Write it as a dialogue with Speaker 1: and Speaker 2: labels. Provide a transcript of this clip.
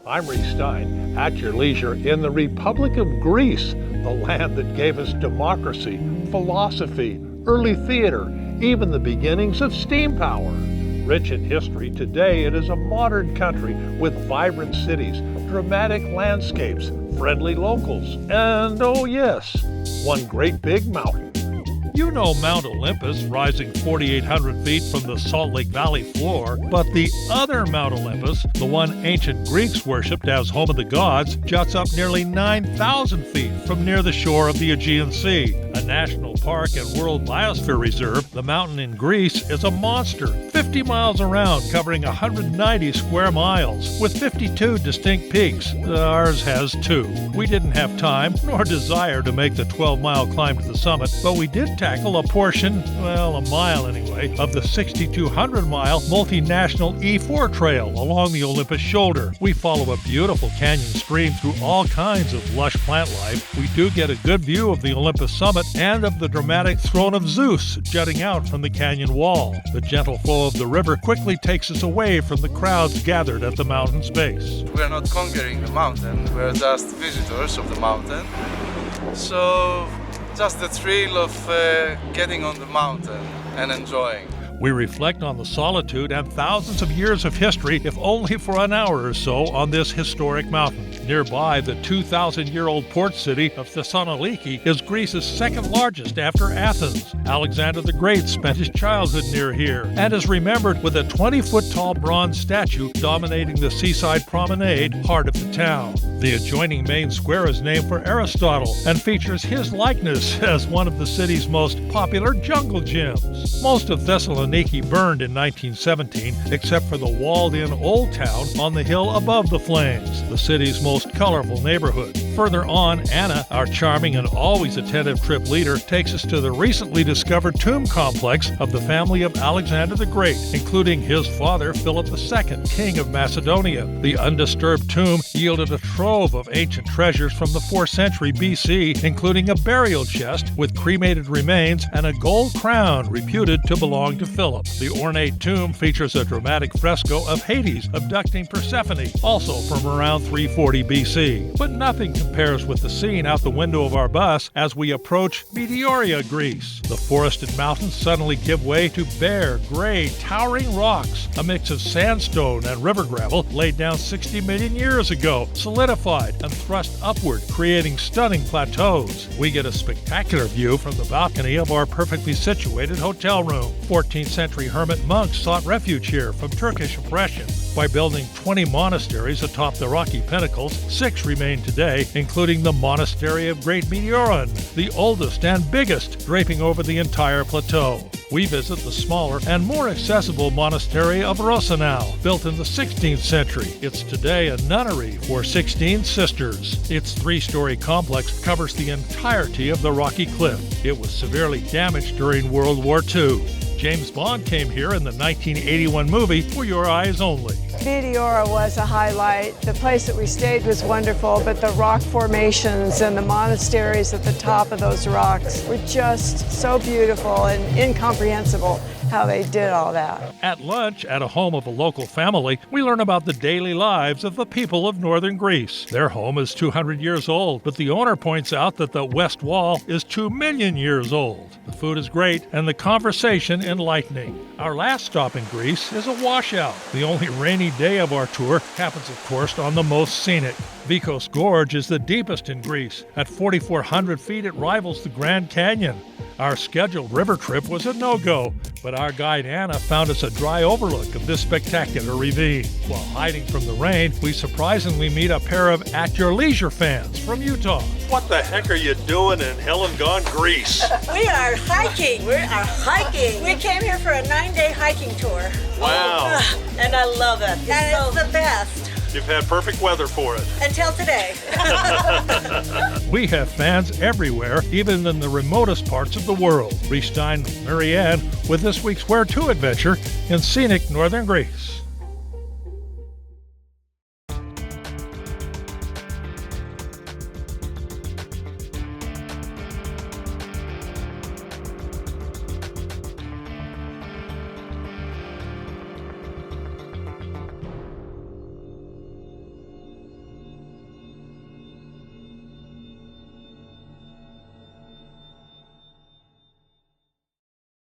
Speaker 1: I'm Reece Stein, at your leisure in the Republic of Greece, the land that gave us democracy, philosophy, early theater, even the beginnings of steam power. Rich in history, today it is a modern country with vibrant cities, dramatic landscapes, friendly locals, and oh yes, one great big mountain. You know Mount Olympus, rising 4,800 feet from the Salt Lake Valley floor, but the other Mount Olympus, the one ancient Greeks worshipped as home of the gods, juts up nearly 9,000 feet from near the shore of the Aegean Sea. A national park and World Biosphere Reserve, the mountain in Greece is a monster, 50 miles around, covering 190 square miles, with 52 distinct peaks. Ours has 2. We didn't have time nor desire to make the 12-mile climb to the summit, but we did tackle a portion, well, a mile anyway, of the 6,200-mile multinational E4 trail along the Olympus shoulder. We follow a beautiful canyon stream through all kinds of lush plant life. We do get a good view of the Olympus summit and of the dramatic throne of Zeus jutting out from the canyon wall. The gentle flow of the river quickly takes us away from the crowds gathered at the mountain's base.
Speaker 2: We're not conquering the mountain, we're just visitors of the mountain. So just the thrill of getting on the mountain and enjoying.
Speaker 1: We reflect on the solitude and thousands of years of history, if only for an hour or so, on this historic mountain. Nearby, the 2,000-year-old port city of Thessaloniki is Greece's second largest after Athens. Alexander the Great spent his childhood near here and is remembered with a 20-foot-tall bronze statue dominating the seaside promenade, heart of the town. The adjoining main square is named for Aristotle and features his likeness as one of the city's most popular jungle gyms. Most of Thessaloniki burned in 1917, except for the walled-in Old Town on the hill above the flames, the city's most colorful neighborhood. Further on, Anna, our charming and always attentive trip leader, takes us to the recently discovered tomb complex of the family of Alexander the Great, including his father, Philip II, King of Macedonia. The undisturbed tomb yielded a trove of ancient treasures from the 4th century BC, including a burial chest with cremated remains and a gold crown reputed to belong to Philip. The ornate tomb features a dramatic fresco of Hades abducting Persephone, also from around 340 BC. But nothing compares with the scene out the window of our bus as we approach Meteoria, Greece. The forested mountains suddenly give way to bare, gray, towering rocks, a mix of sandstone and river gravel laid down 60 million years ago, solidified and thrust upward, creating stunning plateaus. We get a spectacular view from the balcony of our perfectly situated hotel room. 14th century hermit monks sought refuge here from Turkish oppression. By building 20 monasteries atop the rocky pinnacles, 6 remain today, including the Monastery of Great Meteoron, the oldest and biggest, draping over the entire plateau. We visit the smaller and more accessible monastery of Rosanau, built in the 16th century. It's today a nunnery for 16 sisters. Its 3-story complex covers the entirety of the rocky cliff. It was severely damaged during World War II. James Bond came here in the 1981 movie For Your Eyes Only.
Speaker 3: Meteora was a highlight. The place that we stayed was wonderful, but the rock formations and the monasteries at the top of those rocks were just so beautiful and incomprehensible how they did all that.
Speaker 1: At lunch at a home of a local family, we learn about the daily lives of the people of northern Greece. Their home is 200 years old, but the owner points out that the west wall is 2 million years old. The food is great and the conversation enlightening. Our last stop in Greece is a washout. The only rainy day of our tour happens, of course, on the most scenic. Vikos Gorge is the deepest in Greece. At 4,400 feet, it rivals the Grand Canyon. Our scheduled river trip was a no-go, but our guide Anna found us a dry overlook of this spectacular ravine. While hiding from the rain, we surprisingly meet a pair of At Your Leisure fans from Utah. What the heck are you doing in Hell and Gone, Greece?
Speaker 4: We are hiking. We came here for a 9-day hiking tour.
Speaker 1: Wow.
Speaker 4: And I love it. It's the best.
Speaker 1: You've had perfect weather for it.
Speaker 4: Until today.
Speaker 1: We have fans everywhere, even in the remotest parts of the world. Reece and Marianne with this week's Where To adventure in scenic northern Greece.